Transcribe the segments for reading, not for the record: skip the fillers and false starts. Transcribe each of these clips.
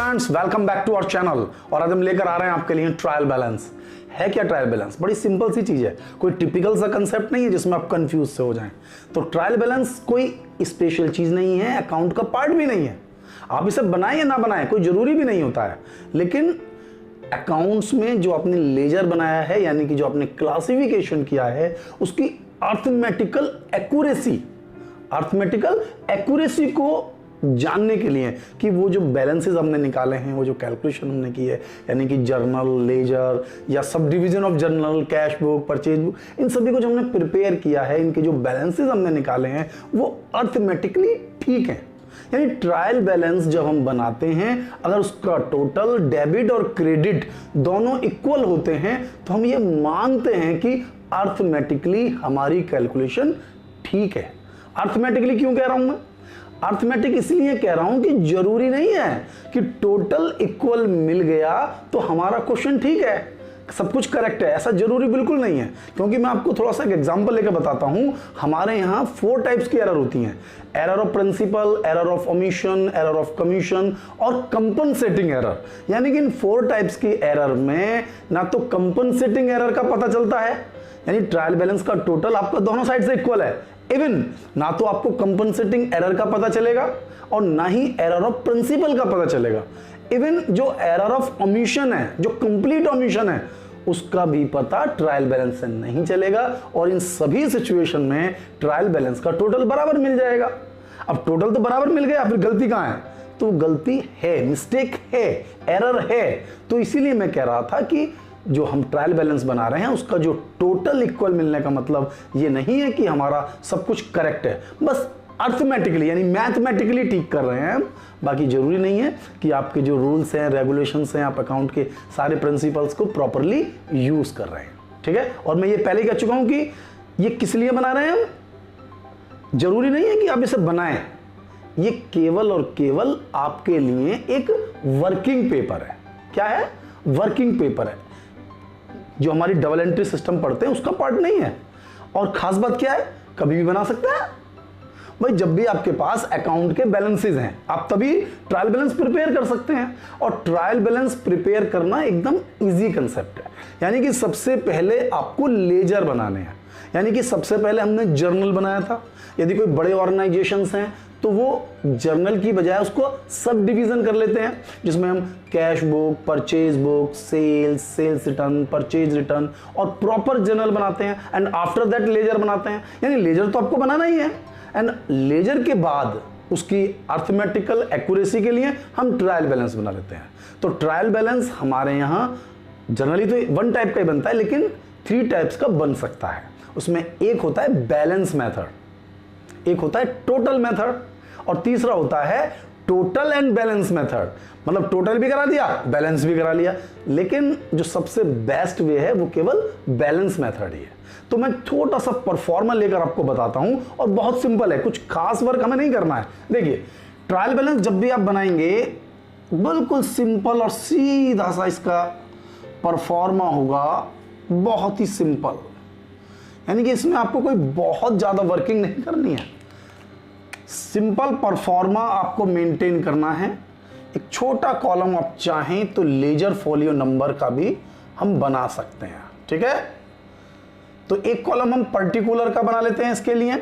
Friends, welcome back to our channel. और आज हम लेकर आ रहे हैं आपके लिए ट्रायल बैलेंस। है क्या ट्रायल बैलेंस? बड़ी सिंपल सी चीज है, कोई टिपिकल सा कंसेप्ट नहीं है जिसमें आप कंफ्यूज से हो जाएं। तो ट्रायल बैलेंस कोई स्पेशल चीज नहीं है, अकाउंट का पार्ट भी नहीं है। आप इसे बनाएं या ना बनाएं कोई जरूरी भी नहीं होता है, लेकिन अकाउंट्स में जो आपने लेजर बनाया है, यानी कि जो आपने क्लासिफिकेशन किया है, उसकी अर्थमेटिकल एक्यूरेसी को जानने के लिए कि वो जो बैलेंसेस हमने निकाले हैं, वो जो कैलकुलेशन हमने की है, यानी कि जर्नल, लेजर या subdivision of journal, cash book, purchase book, इन सभी को जो हमने प्रिपेयर किया है, इनके जो बैलेंसेस हमने निकाले हैं वो अर्थमेटिकली ठीक है। यानी ट्रायल बैलेंस जब हम बनाते हैं, अगर उसका टोटल डेबिट और क्रेडिट दोनों इक्वल होते हैं तो हम ये मानते हैं कि अर्थमेटिकली हमारी कैलकुलेशन ठीक है। अर्थमेटिकली क्यों कह रहा हूं मैं? अर्थमेटिक इसलिए कह रहा हूं कि जरूरी नहीं है कि टोटल इक्वल मिल गया तो हमारा क्वेश्चन ठीक है, सब कुछ करेक्ट है, ऐसा जरूरी बिल्कुल नहीं है। क्योंकि मैं आपको थोड़ा सा एक एग्जांपल लेकर बताता हूं। हमारे यहां 4 टाइप्स की एरर होती हैं: error of principle, error of omission, error of commission और कंपनसेटिंग एरर। यानी कि इन 4 टाइप्स की एरर में ना तो कंपनसेटिंग एरर का पता चलता है, यानी ट्रायल बैलेंस का टोटल आपका दोनों साइड से इक्वल है, इवन ना तो आपको कंपनसेटिंग एरर का पता चलेगा और ना ही एरर ऑफ प्रिंसिपल का पता चलेगा। इवन जो एरर ऑफ ओमिशन है, जो कंप्लीट ओमिशन है, उसका भी पता ट्रायल बैलेंस से नहीं चलेगा। और इन सभी सिचुएशन में ट्रायल बैलेंस का टोटल बराबर मिल जाएगा। अब टोटल तो बराबर मिल गया, फिर गलती कहां है? तो गलती है, मिस्टेक है, एरर है। तो इसीलिए मैं कह रहा था कि जो हम ट्रायल बैलेंस बना रहे हैं उसका जो टोटल इक्वल मिलने का मतलब ये नहीं है कि हमारा सब कुछ करेक्ट है, बस अर्थमेटिकली यानी मैथमेटिकली ठीक कर रहे हैं हम। बाकी जरूरी नहीं है कि आपके जो रूल्स हैं, रेगुलेशंस हैं, आप अकाउंट के सारे प्रिंसिपल्स को प्रॉपरली यूज कर रहे हैं। ठीक है, और मैं ये पहले कह चुका हूं कि ये किस लिए बना रहे हैं हम। जरूरी नहीं है कि आप इसे बनाएं, ये केवल और केवल आपके लिए एक वर्किंग पेपर है। क्या है? वर्किंग पेपर है। जो हमारी डबल एंट्री सिस्टम पढ़ते हैं उसका पार्ट नहीं है। और खास बात क्या है, कभी भी बना सकते हैं भाई। जब भी आपके पास अकाउंट के बैलेंसेस हैं, आप तभी ट्रायल बैलेंस प्रिपेयर कर सकते हैं। और ट्रायल बैलेंस प्रिपेयर करना एकदम इजी कंसेप्ट है। यानी कि सबसे पहले आपको लेजर बनाने हैं, यानी कि सबसे पहले हमने जर्नल बनाया था। यदि कोई बड़े ऑर्गेनाइजेशंस हैं तो वो जर्नल की बजाय उसको सब डिवीजन कर लेते हैं, जिसमें हम cash book, purchase book, sales return, purchase return और प्रॉपर जर्नल बनाते हैं। एंड आफ्टर दैट लेजर बनाते हैं। यानी लेजर तो आपको बनाना ही है, एंड लेजर के बाद उसकी अर्थमेटिकल एक्यूरेसी के लिए हम ट्रायल बैलेंस बना लेते हैं। तो ट्रायल बैलेंस हमारे यहां जनरली तो 1 टाइप का ही बनता है, लेकिन 3 टाइप्स का बन सकता है। उसमें एक होता है बैलेंस मेथड, एक होता है टोटल मेथड, और तीसरा होता है टोटल एंड बैलेंस मेथड। मतलब टोटल भी करा दिया, बैलेंस भी करा लिया, लेकिन जो सबसे बेस्ट वे है वो केवल बैलेंस मेथड ही है। तो मैं छोटा सा परफॉर्मा लेकर आपको बताता हूं, और बहुत सिंपल है, कुछ खास वर्क हमें नहीं करना है। देखिए, ट्रायल बैलेंस जब भी आप बनाएंगे बिल्कुल सिंपल और सीधा सा इसका परफॉर्मा होगा, बहुत ही सिंपल। यानी कि इसमें आपको कोई बहुत ज्यादा वर्किंग नहीं करनी है, सिंपल परफॉर्मा आपको मेंटेन करना है। एक छोटा कॉलम आप चाहें तो लेजर फोलियो नंबर का भी हम बना सकते हैं। ठीक है, तो एक कॉलम हम पर्टिकुलर का बना लेते हैं इसके लिए,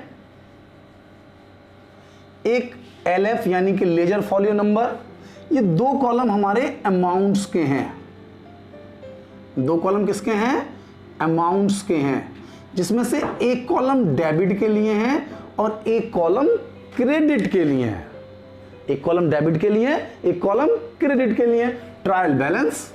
एक LF यानी कि लेजर फोलियो नंबर। ये 2 कॉलम हमारे अमाउंट्स के हैं। 2 कॉलम किसके हैं? अमाउंट्स के हैं, जिसमें से एक कॉलम डेबिट के लिए है और एक कॉलम क्रेडिट के लिए है। एक कॉलम डेबिट के लिए, एक कॉलम क्रेडिट के लिए। ट्रायल बैलेंस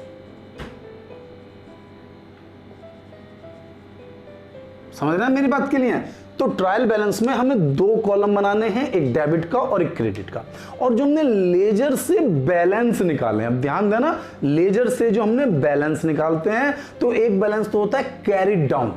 समझ रहे हैं मेरी बात के लिए? तो ट्रायल बैलेंस में हमें 2 कॉलम बनाने हैं, एक डेबिट का और एक क्रेडिट का। और जो हमने लेजर से बैलेंस निकाले, अब ध्यान देना, लेजर से जो हमने बैलेंस निकालते हैं तो एक बैलेंस तो होता है कैरिड डाउन।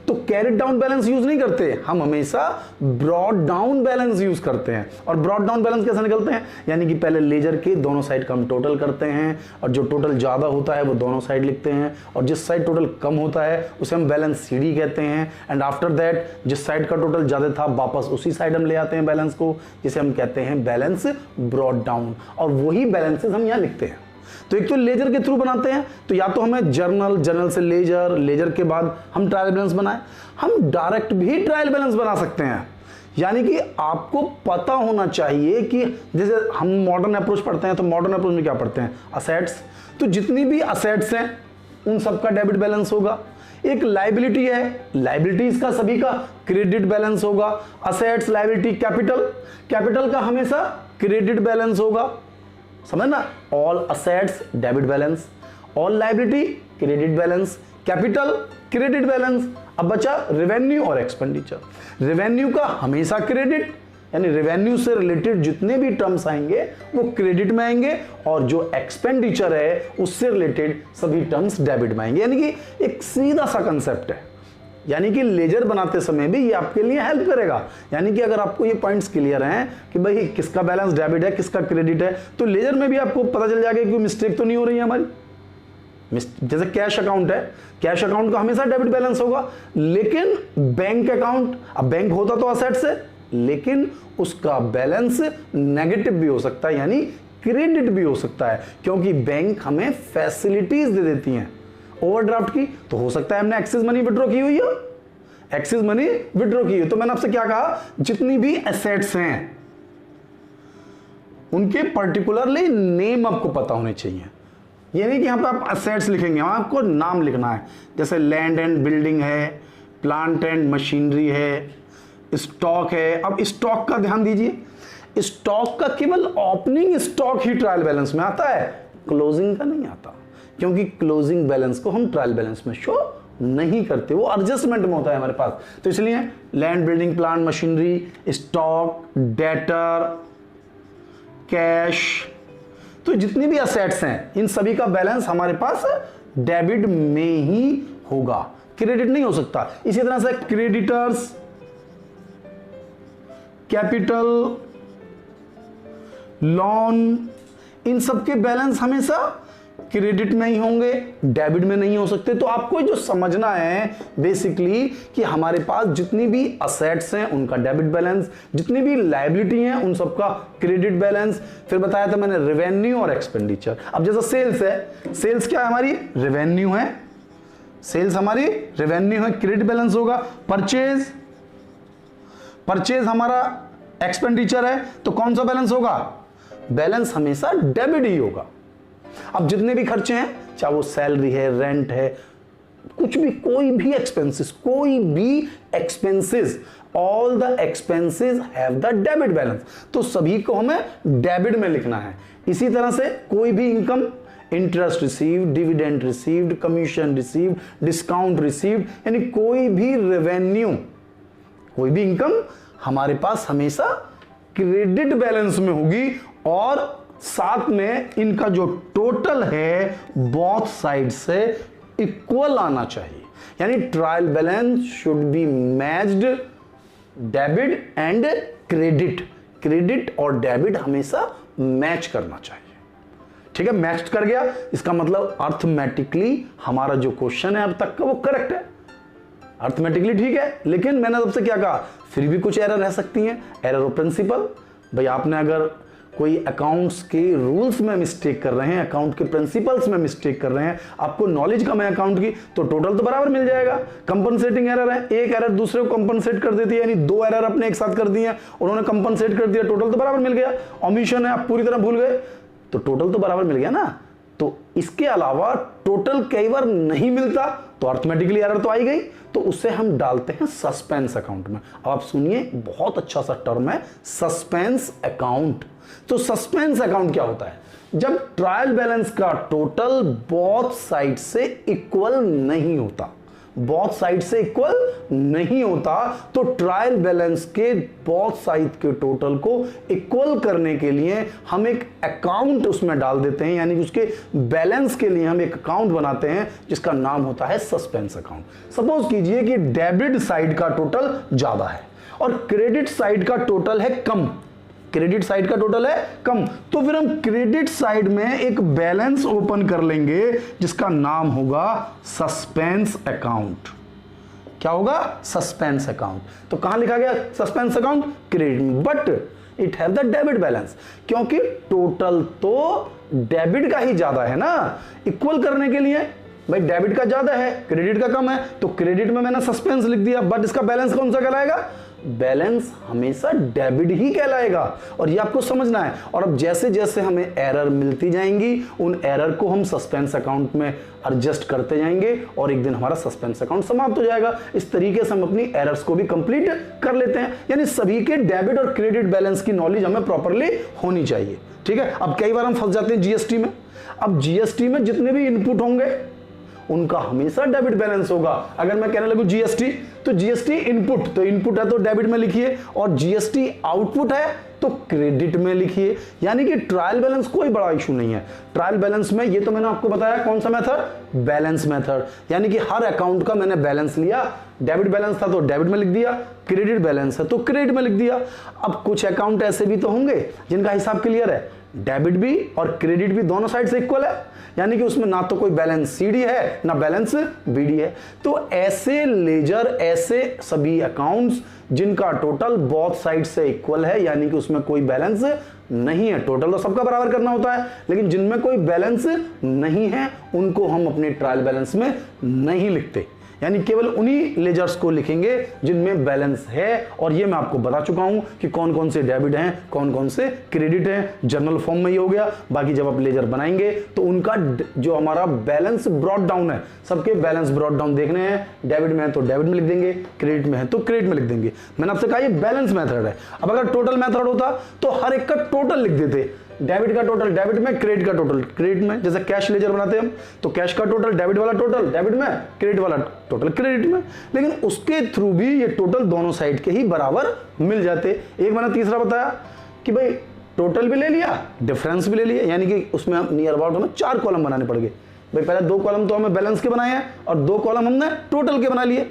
तो कैरेट डाउन बैलेंस यूज नहीं करते, हम हमेशा ब्रॉड डाउन बैलेंस यूज करते हैं। और ब्रॉड डाउन बैलेंस कैसे निकलते हैं, यानी कि पहले लेजर के दोनों साइड का हम टोटल करते हैं, और जो टोटल ज्यादा होता है वो दोनों साइड लिखते हैं, और जिस साइड टोटल कम होता है उसे हम बैलेंस सीडी कहते हैं। एंड आफ्टर दैट जिस साइड का टोटल ज्यादा था वापस उसी साइड हम ले आते हैं बैलेंस को, जिसे हम कहते हैं बैलेंस ब्रॉड डाउन, और वही बैलेंसेस हम यहां लिखते हैं। तो एक तो लेजर के थ्रू बनाते हैं, तो या तो हमें जर्नल, जर्नल से लेजर, लेजर के बाद हम ट्रायल बैलेंस बनाए, हम डायरेक्ट भी ट्रायल बैलेंस बना सकते हैं। यानी कि आपको पता होना चाहिए कि जैसे हम मॉडर्न अप्रोच पढ़ते हैं, तो मॉडर्न अप्रोच में क्या पढ़ते हैं, असेट्स, तो जितनी भी असेट्स हैं उन सबका डेबिट बैलेंस होगा। एक लाइबिलिटी है, लाइबिलिटीज का सभी का क्रेडिट बैलेंस होगा। असेट्स, लाइबिलिटी, कैपिटल, कैपिटल का हमेशा क्रेडिट बैलेंस होगा, समझना, all assets debit balance, all liability credit balance, capital credit balance. अब बचा रेवेन्यू और एक्सपेंडिचर। रेवेन्यू का हमेशा क्रेडिट, यानी रेवेन्यू से रिलेटेड जितने भी टर्म्स आएंगे वो क्रेडिट में आएंगे, और जो एक्सपेंडिचर है उससे रिलेटेड सभी टर्म्स डेबिट में आएंगे। यानी कि एक सीधा सा कंसेप्ट है, यानी कि लेजर बनाते समय भी ये आपके लिए हेल्प करेगा। यानी कि अगर आपको ये पॉइंट्स क्लियर हैं कि भाई किसका बैलेंस डेबिट है, किसका क्रेडिट है, तो लेजर में भी आपको पता चल जाएगा कि मिस्टेक तो नहीं हो रही है हमारी। जैसे कैश अकाउंट है, कैश अकाउंट का हमेशा डेबिट बैलेंस होगा, लेकिन बैंक अकाउंट, अब बैंक होता तो असेट्स है, लेकिन उसका बैलेंस नेगेटिव भी हो सकता है, यानी क्रेडिट भी हो सकता है, क्योंकि बैंक हमें फैसिलिटीज दे देती हैं ओवरड्राफ्ट की। तो हो सकता है हमने एक्सेस मनी विड्रॉ की हुई हो, एक्सेस मनी विड्रॉ की हो। तो मैंने आपसे क्या कहा, जितनी भी एसेट्स हैं उनके पर्टिकुलरली नेम आपको पता होने चाहिए। ये नहीं कि यहां पे आप एसेट्स लिखेंगे, वहां आपको नाम लिखना है। जैसे लैंड एंड बिल्डिंग है, प्लांट एंड मशीनरी है, स्टॉक है। अब स्टॉक का ध्यान दीजिए, स्टॉक का केवल ओपनिंग स्टॉक ही ट्रायल बैलेंस में आता है, क्लोजिंग का नहीं आता, क्योंकि क्लोजिंग बैलेंस को हम ट्रायल बैलेंस में शो नहीं करते, वो एडजस्टमेंट में होता है हमारे पास। तो इसलिए land, building, plant, machinery, stock, debtor, cash, तो जितनी भी असेट्स हैं इन सभी का बैलेंस हमारे पास डेबिट में ही होगा, क्रेडिट नहीं हो सकता। इसी तरह से क्रेडिटर्स, कैपिटल, लोन, इन सब के बैलेंस हमेशा क्रेडिट में ही होंगे, डेबिट में नहीं हो सकते। तो आपको जो समझना है बेसिकली कि हमारे पास जितनी भी असेट्स हैं उनका डेबिट बैलेंस, जितनी भी लायबिलिटी हैं उन सबका क्रेडिट बैलेंस। फिर बताया था मैंने रेवेन्यू और एक्सपेंडिचर। अब जैसा सेल्स है, सेल्स क्या है हमारी, रेवेन्यू है, सेल्स हमारी रेवेन्यू है, क्रेडिट बैलेंस होगा। परचेज, परचेज हमारा एक्सपेंडिचर है, तो कौन सा बैलेंस होगा, बैलेंस हमेशा डेबिट ही होगा। अब जितने भी खर्चे हैं, चाहे वो सैलरी है, रेंट है, कुछ भी, कोई भी एक्सपेंसेस, कोई भी expenses, all the expenses have the debit balance, तो सभी को हमें डेबिट में लिखना है। इसी तरह से कोई भी income, interest received, dividend received, commission received, discount received, यानी कोई भी रेवेन्यू, कोई भी इनकम हमारे पास हमेशा क्रेडिट बैलेंस में होगी, और साथ में इनका जो टोटल है बोथ साइड से इक्वल आना चाहिए। यानी trial balance should be matched debit and credit, credit और डेबिट हमेशा मैच करना चाहिए। ठीक है, मैच कर गया, इसका मतलब अर्थमेटिकली हमारा जो क्वेश्चन है अब तक का वो करेक्ट है, अर्थमेटिकली ठीक है। लेकिन मैंने सबसे क्या कहा, फिर भी कुछ एरर रह सकती हैं, एरर ऑफ प्रिंसिपल। भाई आपने अगर कोई अकाउंट्स के रूल्स में मिस्टेक कर रहे हैं, अकाउंट के प्रिंसिपल्स में मिस्टेक कर रहे हैं, आपको नॉलेज कम है अकाउंट की, तो टोटल तो बराबर मिल जाएगा। कंपनसेटिंग एरर है, एक एरर दूसरे को कंपनसेट कर देती है, यानी दो एरर अपने एक साथ कर दी है, उन्होंने कंपनसेट कर दिया, टोटल तो बराबर मिल गया। ओमिशन है, आप पूरी तरह भूल गए, तो टोटल तो बराबर मिल गया ना। तो इसके अलावा टोटल कई बार नहीं मिलता तो अर्थमेटिकली एरर तो आई गई, तो उससे हम डालते हैं सस्पेंस अकाउंट में। अब आप सुनिए, बहुत अच्छा सा टर्म है सस्पेंस अकाउंट। तो सस्पेंस अकाउंट क्या होता है, जब ट्रायल बैलेंस का टोटल बोथ साइड से इक्वल नहीं होता, बोथ साइड से इक्वल नहीं होता, तो ट्रायल बैलेंस के बोथ साइड के टोटल को इक्वल करने के लिए हम एक अकाउंट उसमें डाल देते हैं, यानी कि उसके बैलेंस के लिए हम एक अकाउंट बनाते हैं जिसका नाम होता है सस्पेंस अकाउंट। सपोज कीजिए कि डेबिट साइड का टोटल ज्यादा है और क्रेडिट साइड का टोटल है कम, क्रेडिट साइड का टोटल है कम, तो फिर हम क्रेडिट साइड में एक बैलेंस ओपन कर लेंगे जिसका नाम होगा सस्पेंस अकाउंट। क्या होगा? Suspense account. तो कहां लिखा गया सस्पेंस अकाउंट? क्रेडिट में, but it have the debit balance, क्योंकि टोटल तो डेबिट का ही ज्यादा है ना। इक्वल करने के लिए भाई डेबिट का ज्यादा है, क्रेडिट का कम है, तो क्रेडिट में मैंने सस्पेंस लिख दिया, बट इसका बैलेंस कौन सा कहलाएगा? बैलेंस हमेशा डेबिट ही कहलाएगा, और ये आपको समझना है। और अब जैसे जैसे हमें एरर मिलती जाएंगी, उन एरर को हम सस्पेंस अकाउंट में एडजस्ट करते जाएंगे और एक दिन हमारा सस्पेंस अकाउंट समाप्त हो जाएगा। इस तरीके से हम अपनी एरर्स को भी कंप्लीट कर लेते हैं। यानी सभी के डेबिट और क्रेडिट बैलेंस की नॉलेज हमें प्रॉपरली होनी चाहिए। ठीक है। अब कई बार हम फंस जाते हैं जीएसटी में। अब जीएसटी में जितने भी इनपुट होंगे उनका हमेशा डेबिट बैलेंस होगा। अगर मैं कहने लगूं जीएसटी, तो जीएसटी इनपुट, तो इनपुट है तो डेबिट में लिखिए, और जीएसटी आउटपुट है तो क्रेडिट में लिखिए। यानी कि ट्रायल बैलेंस कोई बड़ा इशू नहीं है। ट्रायल बैलेंस में ये तो मैंने आपको बताया कौन सा मेथड? Balance method. यानी कि हर अकाउंट का मैंने बैलेंस लिया, डेबिट बैलेंस था तो डेबिट में लिख दिया, क्रेडिट बैलेंस है तो क्रेडिट में लिख दिया। अब कुछ अकाउंट ऐसे भी तो होंगे जिनका हिसाब क्लियर है, डेबिट भी और क्रेडिट भी दोनों साइड से इक्वल है, यानी कि उसमें ना तो कोई बैलेंस सीडी है ना बैलेंस बीडी है। तो ऐसे लेजर, ऐसे सभी अकाउंट्स जिनका टोटल बोथ साइड से इक्वल है, यानी कि उसमें कोई बैलेंस नहीं है, टोटल तो सबका बराबर करना होता है, लेकिन जिनमें कोई बैलेंस नहीं है उनको हम अपने ट्रायल बैलेंस में नहीं लिखते, यानी केवल उन्हीं लेजर्स को लिखेंगे जिनमें बैलेंस है। और ये मैं आपको बता चुका हूं कि कौन कौन से डेबिट हैं, कौन कौन से क्रेडिट हैं। जनरल फॉर्म में ही हो गया। बाकी जब आप लेजर बनाएंगे तो उनका जो हमारा बैलेंस ब्रॉट डाउन है, सबके बैलेंस ब्रॉट डाउन देखने हैं। डेबिट में है तो डेबिट में लिख देंगे, क्रेडिट में है तो क्रेडिट में लिख देंगे। मैंने आपसे कहा ये बैलेंस मेथड है। अब अगर टोटल मेथड होता तो हर एक का टोटल लिख देते, डेबिट का टोटल डेबिट में, क्रेडिट का टोटल क्रेडिट में। जैसे कैश लेजर बनाते हैं हम, तो कैश का टोटल डेबिट वाला टोटल डेबिट में, क्रेडिट वाला टोटल क्रेडिट में। लेकिन उसके थ्रू भी ये टोटल दोनों साइड के ही बराबर मिल जाते। एक मैंने तीसरा बताया कि भाई टोटल भी ले लिया, डिफरेंस भी ले लिया, यानी कि उसमें नियर अबाउट हमें 4 कॉलम बनाने पड़ गए। भाई पहले 2 कॉलम तो हमें बैलेंस के बनाए हैं और 2 कॉलम हमने टोटल के बना लिए।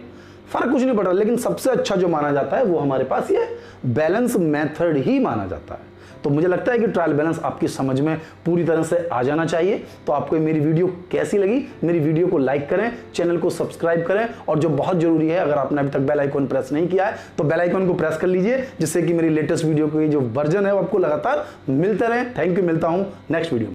फर्क कुछ नहीं पड़ रहा, लेकिन सबसे अच्छा जो माना जाता है वो हमारे पास ये बैलेंस मेथड ही माना जाता है। तो मुझे लगता है कि ट्रायल बैलेंस आपकी समझ में पूरी तरह से आ जाना चाहिए। तो आपको मेरी वीडियो कैसी लगी? मेरी वीडियो को लाइक करें, चैनल को सब्सक्राइब करें, और जो बहुत जरूरी है, अगर आपने अभी तक बेल आइकन प्रेस नहीं किया है तो बेल आइकन को प्रेस कर लीजिए, जिससे कि मेरी लेटेस्ट वीडियो की जो वर्जन है वो आपको लगातार मिलते रहे। थैंक यू, मिलता हूं नेक्स्ट वीडियो में।